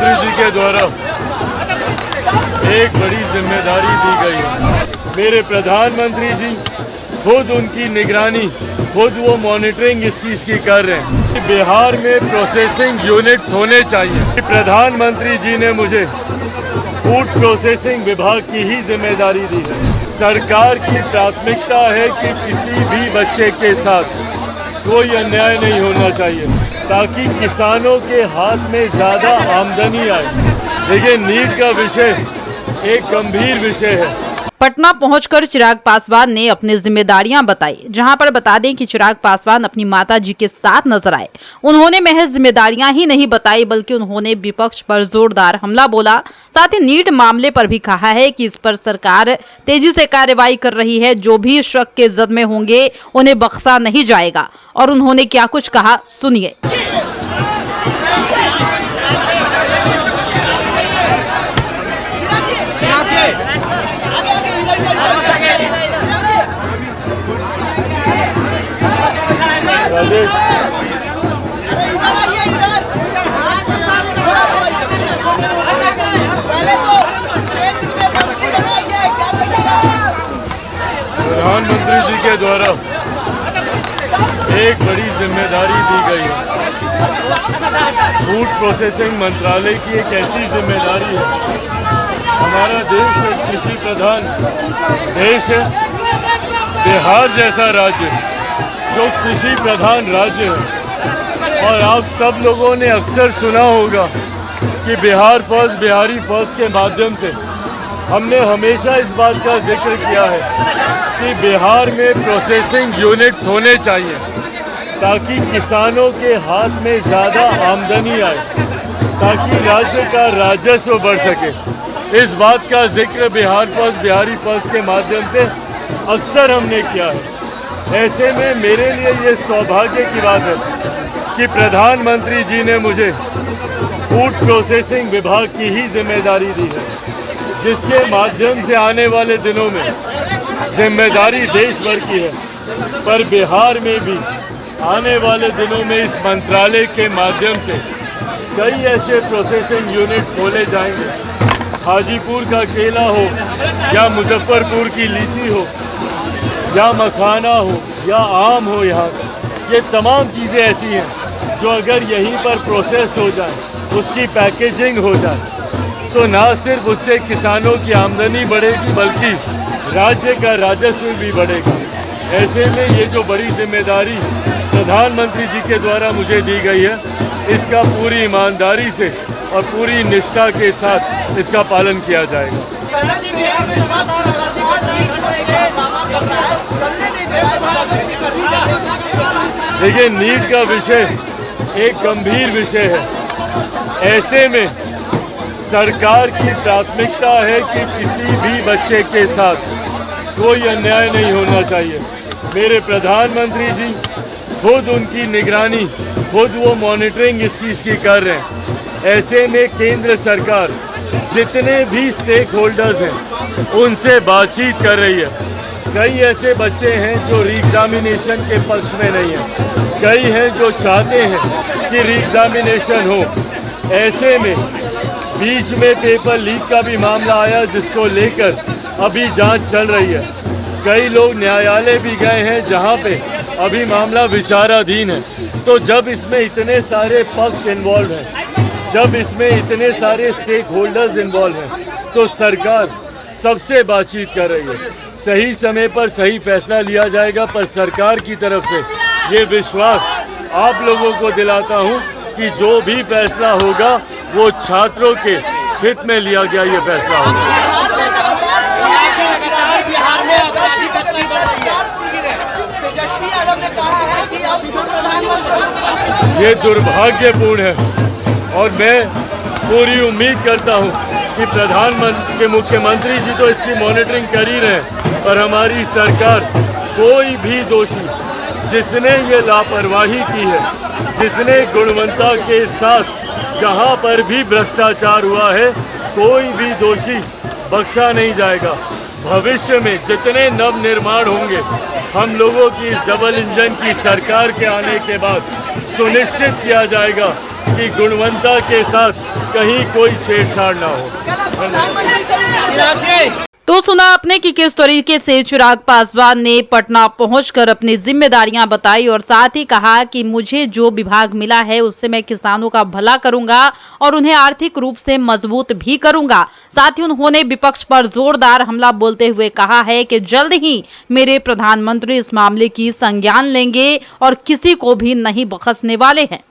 प्रधानमंत्री जी के द्वारा एक बड़ी जिम्मेदारी दी गई है। मेरे प्रधानमंत्री जी खुद उनकी निगरानी, खुद वो मॉनिटरिंग इस चीज़ की कर रहे हैं। बिहार में प्रोसेसिंग यूनिट्स होने चाहिए। प्रधानमंत्री जी ने मुझे फूड प्रोसेसिंग विभाग की ही जिम्मेदारी दी है। सरकार की प्राथमिकता है कि किसी भी बच्चे के साथ कोई अन्याय नहीं होना चाहिए, ताकि किसानों के हाथ में ज़्यादा आमदनी आए। लेकिन नीट का विषय एक गंभीर विषय है। पटना पहुंचकर चिराग पासवान ने अपनी जिम्मेदारियां बताई, जहां पर बता दें कि चिराग पासवान अपनी माता जी के साथ नजर आए। उन्होंने महज जिम्मेदारियां ही नहीं बताई, बल्कि उन्होंने विपक्ष पर जोरदार हमला बोला। साथ ही नीट मामले पर भी कहा है कि इस पर सरकार तेजी से कार्रवाई कर रही है। जो भी शक के जद में होंगे उन्हें बख्शा नहीं जाएगा। और उन्होंने क्या कुछ कहा, सुनिए। प्रधानमंत्री जी के द्वारा एक बड़ी जिम्मेदारी दी गई है। फूड प्रोसेसिंग मंत्रालय की एक ऐसी जिम्मेदारी है। हमारा देश एक कृषि प्रधान देश है। बिहार जैसा राज्य जो कृषि प्रधान राज्य है, और आप सब लोगों ने अक्सर सुना होगा कि बिहार फर्स्ट, बिहारी फर्स्ट के माध्यम से हमने हमेशा इस बात का जिक्र किया है कि बिहार में प्रोसेसिंग यूनिट्स होने चाहिए, ताकि किसानों के हाथ में ज़्यादा आमदनी आए, ताकि राज्य का राजस्व बढ़ सके। इस बात का जिक्र बिहार फर्स्ट, बिहारी फर्स्ट के माध्यम से अक्सर हमने किया है। ऐसे में मेरे लिए ये सौभाग्य की बात है कि प्रधानमंत्री जी ने मुझे फूड प्रोसेसिंग विभाग की ही जिम्मेदारी दी है, जिसके माध्यम से आने वाले दिनों में जिम्मेदारी देश भर की है, पर बिहार में भी आने वाले दिनों में इस मंत्रालय के माध्यम से कई ऐसे प्रोसेसिंग यूनिट खोले जाएंगे। हाजीपुर का केला हो, या मुजफ्फरपुर की लीची हो, या मखाना हो, या आम हो, यहाँ ये तमाम चीज़ें ऐसी हैं जो अगर यहीं पर प्रोसेस्ड हो जाए, उसकी पैकेजिंग हो जाए, तो ना सिर्फ उससे किसानों की आमदनी बढ़ेगी, बल्कि राज्य का राजस्व भी बढ़ेगा। ऐसे में ये जो बड़ी जिम्मेदारी प्रधानमंत्री जी के द्वारा मुझे दी गई है, इसका पूरी ईमानदारी से और पूरी निष्ठा के साथ इसका पालन किया जाएगा। देखिए, नीट का विषय एक गंभीर विषय है। ऐसे में सरकार की प्राथमिकता है कि किसी भी बच्चे के साथ कोई अन्याय नहीं होना चाहिए। मेरे प्रधानमंत्री जी खुद उनकी निगरानी, खुद वो मॉनिटरिंग इस चीज़ की कर रहे हैं। ऐसे में केंद्र सरकार जितने भी स्टेक होल्डर्स हैं उनसे बातचीत कर रही है। कई ऐसे बच्चे हैं जो री-एग्जामिनेशन के पक्ष में नहीं हैं, कई हैं जो चाहते हैं कि री-एग्जामिनेशन हो। ऐसे में बीच में पेपर लीक का भी मामला आया, जिसको लेकर अभी जांच चल रही है। कई लोग न्यायालय भी गए हैं, जहां पे अभी मामला विचाराधीन है। तो जब इसमें इतने सारे पक्ष इन्वॉल्व हैं, जब इसमें इतने सारे स्टेक होल्डर्स इन्वॉल्व हैं, तो सरकार सबसे बातचीत कर रही है। सही समय पर सही फैसला लिया जाएगा, पर सरकार की तरफ से ये विश्वास आप लोगों को दिलाता हूँ कि जो भी फैसला होगा वो छात्रों के हित में लिया गया ये फैसला होगा। ये दुर्भाग्यपूर्ण है, और मैं पूरी उम्मीद करता हूँ कि प्रधानमंत्री के मुख्यमंत्री जी तो इसकी मॉनिटरिंग कर ही रहे हैं, पर हमारी सरकार कोई भी दोषी जिसने ये लापरवाही की है, जिसने गुणवत्ता के साथ जहाँ पर भी भ्रष्टाचार हुआ है, कोई भी दोषी बख्शा नहीं जाएगा। भविष्य में जितने नव निर्माण होंगे, हम लोगों की इस डबल इंजन की सरकार के आने के बाद सुनिश्चित किया जाएगा कि गुणवत्ता के साथ कहीं कोई छेड़छाड़ ना हो। तो सुना आपने कि किस तरीके से चिराग पासवान ने पटना पहुंचकर अपनी जिम्मेदारियां बताई और साथ ही कहा कि मुझे जो विभाग मिला है उससे मैं किसानों का भला करूंगा और उन्हें आर्थिक रूप से मजबूत भी करूंगा। साथ ही उन्होंने विपक्ष पर जोरदार हमला बोलते हुए कहा है कि जल्द ही मेरे प्रधानमंत्री इस मामले की संज्ञान लेंगे और किसी को भी नहीं बख्शने वाले हैं।